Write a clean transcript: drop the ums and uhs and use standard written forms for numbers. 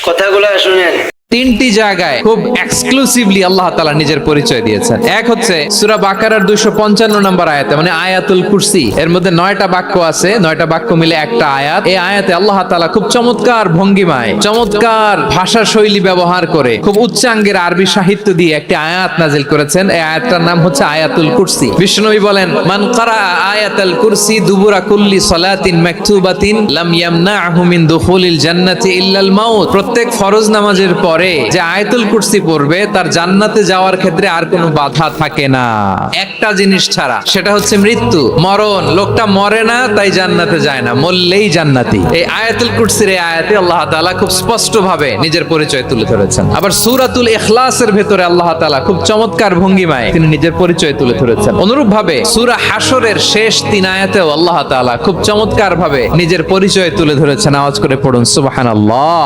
কথাগুলো শুনেন। তিনটি জায়গায় খুব এক্সক্লুসিভলি আল্লাহ তাআলা নিজের পরিচয় দিয়েছেন। এক হচ্ছে সূরা বাকারার 255 নম্বর আয়াতে, মানে আয়াতুল কুরসি। এর মধ্যে 9টা বাক্য আছে, 9টা বাক্য মিলে একটা আয়াত। এই আয়াতে আল্লাহ তাআলা খুব চমৎকার ভঙ্গিমায়, চমৎকার ভাষা শৈলী ব্যবহার করে, খুব উচ্চাঙ্গের আরবি সাহিত্য দিয়ে একটি আয়াত নাজিল করেছেন। এই আয়াতটার নাম হচ্ছে আয়াতুল কুরসি। বিষ্ণুনবী বলেন, মান কারা আয়াতুল কুরসি দুবুরা কুল্লি সালাতিন মাকতুবাতিন লাম ইয়ামনাহু মিন দুখুলিল জান্নাতি ইল্লাল মাউত। প্রত্যেক ফরজ নামাজের পরে যে আয়াতুল কুরসি পড়বে তার জান্নাতে যাওয়ার ক্ষেত্রে আর কোনো বাধা থাকে না, একটা জিনিস ছাড়া, সেটা হচ্ছে মৃত্যু, মরণ। লোকটা মরে না তাই জান্নাতে যায় না, মরলেই জান্নাতি। এই আয়াতুল কুরসির এই আয়াতে আল্লাহ তাআলা খুব স্পষ্ট ভাবে নিজের পরিচয় তুলে ধরেছেন। আবার সূরাতুল ইখলাসের ভেতরে আল্লাহ তাআলা খুব চমৎকার ভঙ্গিমায় তিনি নিজের পরিচয় তুলে ধরেছেন। অনুরূপ ভাবে সূরা হাশরের শেষ 3 আয়াতেও আল্লাহ তাআলা খুব চমৎকার ভাবে নিজের পরিচয় তুলে ধরেছেন। আওয়াজ করে পড়ুন সুবহানাল্লাহ।